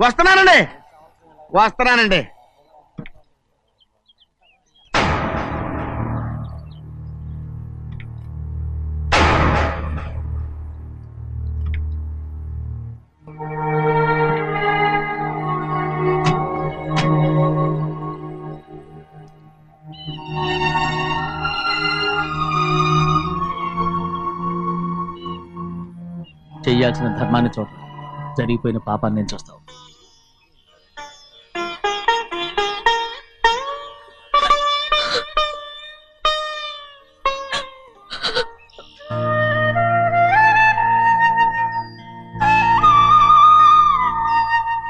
వస్తున్నానండి వస్తున్నానండి. చెయ్యాల్సిన ధర్మాన్ని చూడ జరిగిపోయిన పాపాన్ని నేను చూస్తావు.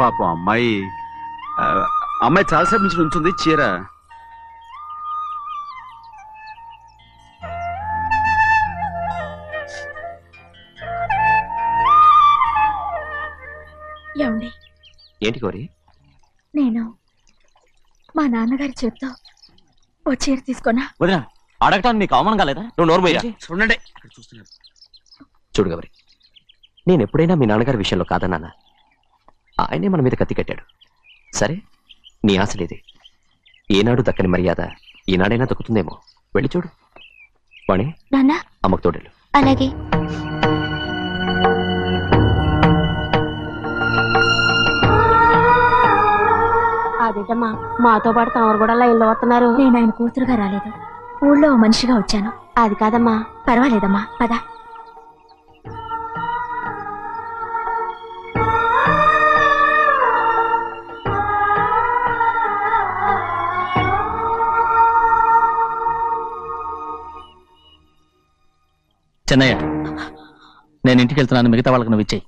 పాపం అమ్మాయి చాలాసేపు నుంచి ఉంచుంది చీర. ఏమండి? ఏంటి కోరి? నేను మా నాన్నగారి చేత్తో ఓ చీర తీసుకున్నా. వదినా, అడగటానికి నీకు అవమానం కాలేదా? నువ్వు నోర్మయ్యా. చూడండి అక్కడ చూస్తున్నాడు. చూడు గౌరి, నేను ఎప్పుడైనా మీ నాన్నగారి విషయంలో కాదన్నానా? ఆయనే మన మీద కత్తి కట్టాడు. సరే, నీ ఆశలేదే. ఏనాడు దక్కని మర్యాద ఈనాడైనా దక్కుతుందేమో. వెళ్ళి చూడు. వాణి, నాన్న అమ్మకు తోడేలు. అలాగే. అదేటమ్మా, మాతో పాటు తమరు కూడా లైన్లో వస్తున్నారు. నేను ఆయన కూతురుగా రాలేదు, ఊళ్ళో ఓ మనిషిగా వచ్చాను. అది కాదమ్మా. పర్వాలేదమ్మా, పద. చెన్నయ్య, నేను ఇంటికి వెళ్తున్నాను. మిగతా వాళ్ళకి నువ్వు ఇచ్చేయి.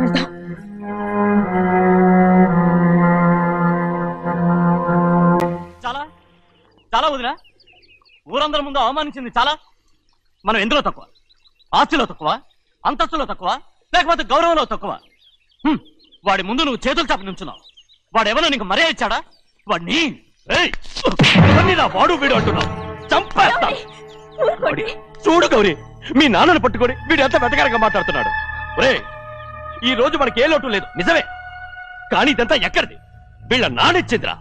వెళ్దాం. చాలా చాలా వదినా, ఊరందరి ముందు అవమానించింది చాలా. మనం ఎందులో తక్కువ? ఆస్తిలో తక్కువ? అంతస్తులో తక్కువ? లేకపోతే గౌరవంలో తక్కువ? వాడి ముందు నువ్వు చేతులు చాపి నుంచున్నావు. వాడెవరో నీకు మర్యాద ఇచ్చాడా? వాడిని వాడు వీడు అంటున్నావు. చంపేస్తా. చూడు గౌరీ, మీ నాన్నను పట్టుకొని వీడు ఎంత వెతకారంగా మాట్లాడుతున్నాడు. ఒరే, ఈ రోజు మనకి ఏ లోటు లేదు నిజమే, కానీ ఇదంతా ఎక్కడిది? వీళ్ళ నానిచ్చిందిరా.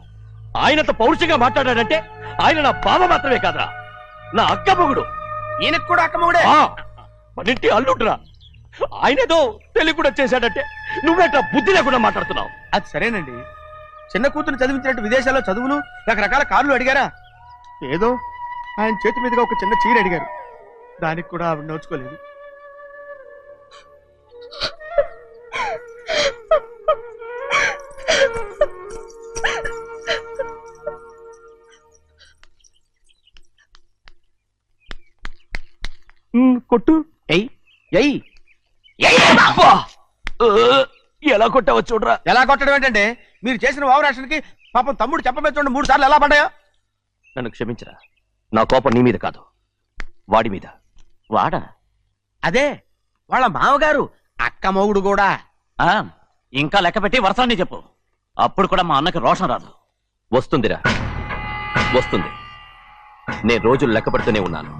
ఆయనంత పౌరుషంగా మాట్లాడాడంటే ఆయన నా బావ మాత్రమే కాదురా, నా అక్క మొగుడు. ఈయనకు కూడా అక్క మొగుడే. పన్నింటి అల్లుడురా. ఆయనేదో తెలివి కూడా చేశాడంటే నువ్వేట్లా బుద్ధి లేకుండా మాట్లాడుతున్నావు. అది సరేనండి, చిన్న కూతురు చదివించినట్టు విదేశాల్లో చదువులు రకరకాల కార్లు అడిగారా? ఏదో ఆయన చేతి మీదుగా ఒక చిన్న చీర అడిగారు, దానికి కూడా ఆవిడ నోచుకోలేదు. కొట్టు. ఎలా కొట్టావో చూడరా. ఎలా కొట్టడం ఏంటంటే, మీరు చేసిన వావరాక్షణకి పాపం తమ్ముడు చెప్పబెట్టండి 3 సార్లు ఎలా పడ్డాయో. నన్ను క్షమించరా, నా కోపం నీ మీద కాదు, వాడి మీద. వాడా? అదే వాళ్ళ మామగారు అక్క మొగుడు కూడా. ఇంకా లెక్క పెట్టి వరసాన్ని చెప్పు, అప్పుడు కూడా మా అన్నకి రోషం రాదు. వస్తుందిరా, వస్తుంది. నేను రోజులు లెక్క పెడుతూనే ఉన్నాను.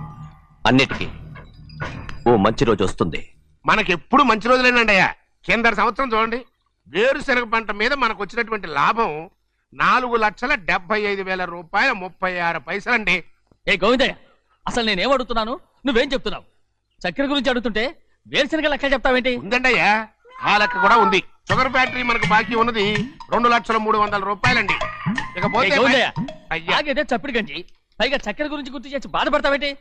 అన్నిటికీ ఓ మంచి రోజు వస్తుంది. మనకెప్పుడు మంచి రోజులేనండి అయ్యా. కింద సంవత్సరం చూడండి, వేరుశనగ పంట మీద మనకు వచ్చినటువంటి లాభం 4,75,000 రూపాయల 36 పైసలండి. ఏ గోవిందయ్య, అసలు నేనేం అడుగుతున్నాను, నువ్వేం చెప్తున్నావు? చక్కెర గురించి అడుగుతుంటే వేరుశనగ లెక్క చెప్తావేంటి? ఉందండి అయ్యా, ఆ లెక్క కూడా ఉంది. షుగర్ ఫ్యాక్టరీ మనకు బాకీ ఉన్నది 2,03,000 రూపాయలండి. ఇకపోతే చప్పిడి గంజి, పైగా చక్కెర గురించి గుర్తు చేసి బాధపడతావేంటి?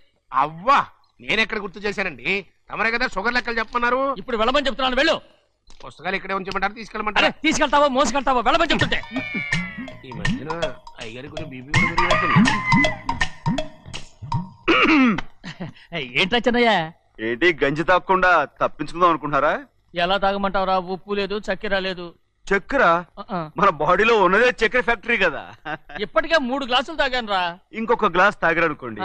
అవ్వా, నేనెక్కడ గుర్తు చేశానండి, తమరే కదా షుగర్ లెక్కలు చెప్పమన్నారు. ఇప్పుడు వెళ్ళమని చెప్తున్నాను, వెళ్ళు. పుస్తకాలు ఇక్కడే ఉంచమంటారు, తీసుకెళ్ళమంటారా? తీసుకెళ్తావో మోసుకెళ్తావో వెళ్ళమని చెప్తుంటే. ఈ మధ్యన అయ్యగారి కొంచెం బీపీ కూడా పెరిగినట్టుంది. ఏంట్రా చిన్నయ్య? ఏంటి గంజి తాగకుండా తప్పించుకుందాం అనుకుంటున్నారా? ఎలా తాగమంటావురా? ఉప్పు లేదు, చక్కెర లేదు. చక్కెర మన బాడీలో ఉన్నదే చక్కెర ఫ్యాక్టరీ కదా. ఇప్పటికే 3 గ్లాసులు తాగాను రా. ఇంకొక గ్లాస్ తాగరనుకోండి,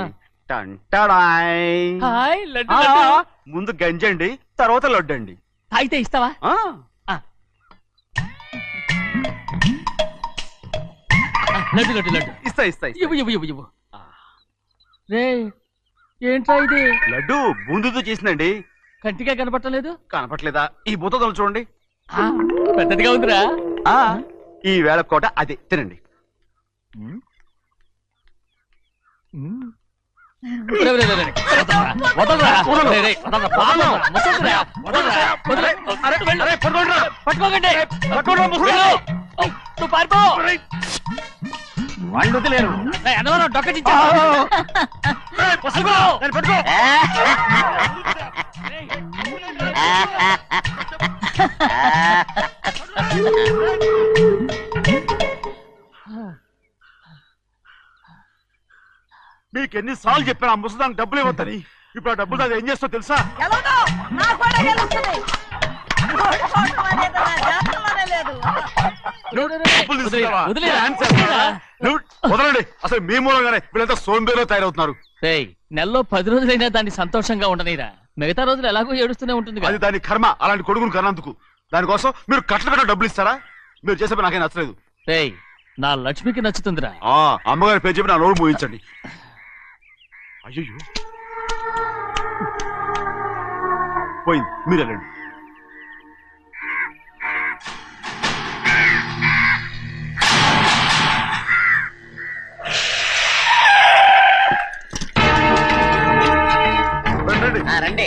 ముందు గంజండి, తర్వాత లడ్డండి. తాగితే ఇస్తావా? లడ్డు లడ్డు లడ్డు ఇస్తా ఇస్తా ఇస్తా. ఇవ్వు ఇవ్వు ఇవ్వు ఇవ్వు రే ఏంట్రా ఇది లడ్డు బూందుతో చేసిందండి. కంటిగా కనపట్టలేదు కనపట్లేదా? ఈ బూతలు చూడండి. పెద్దదిగా ఉందిరా ఆ ఈ వేళ కోట అదే తినండి. రే, రే, రే, రే. వదలరా. రే, రే, వదలరా. వదలరా. ముసలిరా. వదలరా. వదలరా. వెళ్ళు. పట్టుకోకండి. వెళ్ళు. నువ్వు పారిపో. వాళ్ళు వదిలేరు. రే, అన్నవరం డొక్క చించా. పట్టుకో. మీకు ఎన్నిసార్లు చెప్పాను ఆ ముసదానికి డబ్బులు ఇవ్వద్దని. ఇప్పుడు ఆ డబ్బులు అది ఏం చేస్తో తెలుసా? డబ్బులు తీసుకుంటావా? వదిలేరా. డాన్స్ చేస్తావా? నువ్వు వదలండి. అసలు మీ మూలంగానే వీళ్ళంతా సోంబేలో తయారవుతున్నారు. రేయ్, నెలలో 10 రోజులైనా దాన్ని సంతోషంగా ఉండనీరా. మిగతా రోజులు ఎలాగో ఏడుస్తూనే ఉంటుంది అది కదా. దాని కర్మ. అలాంటి కొడుకును కన్నందుకు దానికోసం మీరు కట్ట డబ్బులు ఇస్తారా? మీరు చేసే పని నాకేం నచ్చలేదు. రేయ్, నా లక్ష్మికి నచ్చుతుందిరా. ఆ అమ్మగారి పేరు చెప్పి నా నోరు మూయించండి. అయ్యో పోయింది. మీరు వెళ్ళండి. రండి.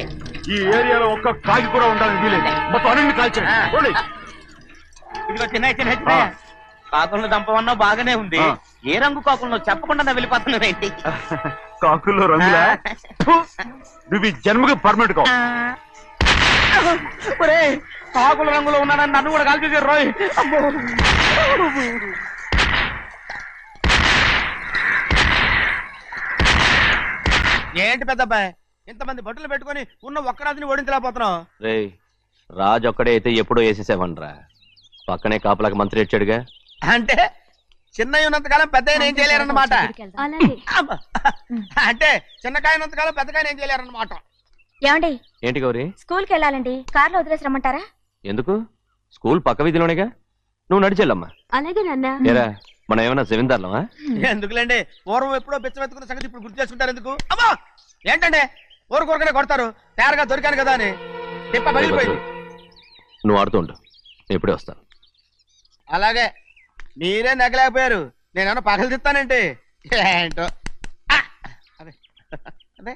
ఈ ఏరియాలో ఒక్క కాకి కూడా ఉండాలని వీలేదు. మొత్తం అన్ని కాల్చండి. పోండి. ఇదిగో చిన్న చిన్న చిన్న కాకులను దంపమన్నా బాగానే ఉంది. ఆ. ఏ రంగు కాకులను చెప్పకుండా వెళ్ళిపోతున్నావు ఏంటి? కాకుల్లో రంగులా? ఫు! నువ్వు ఈ జన్మకి పర్మనెంట్ కావు. కాకుల రంగులో ఉన్నానని నన్ను కూడా కాల్చేసారు రోయ్. ఏంటి పెద్దబ్బాయి ఇంతమంది బట్టలు పెట్టుకొని ఉన్న ఒక్కరాజుని ఓడించలేకపోతున్నావు? రే రాజు ఒక్కడే అయితే ఎప్పుడో వేసేసేవనరా. పక్కనే కాపలాకి మంత్రి ఇచ్చాడుగా. అంటే చిన్నయ్య ఉన్నంతకాలం పెద్ద ఏం చేయలేరన్నమాట. అలాగే అమ్మ. అంటే చిన్నకాయ ఉన్నంతకాలం పెద్దకాయ ఏం చేయలేరన్నమాట. ఏమండి ఏంటి గౌరీ? స్కూల్కి వెళ్ళాలండి. కార్లో వదిలేసి రమ్మంటారా? ఎందుకు? స్కూల్ పక్క వీధిలోనేగా. నువ్వు నడిచెళ్ళమ్మా. అలాగే నాన్న. ఏరా మనం ఏమన్నా జమీందార్లమా? ఎందుకులేండి పూర్వం ఎప్పుడో బెచ్చమెత్తుకున్న సంగతి ఇప్పుడు గుర్తు చేసుకుంటారు ఎందుకు? అమ్మా ఏంటంటే ఊరుకోరుకనే కొడతారు. తయారుగా దొరికాను కదా అని తిప్ప పగిలిపోయింది. నువ్వు ఆడుతూ ఉండు, నేను ఇప్పుడే వస్తాను. అలాగే మీరే నగలేకపోయారు. నేనేమన్నా పగలు తిస్తానంటే ఏంటో. అదే అదే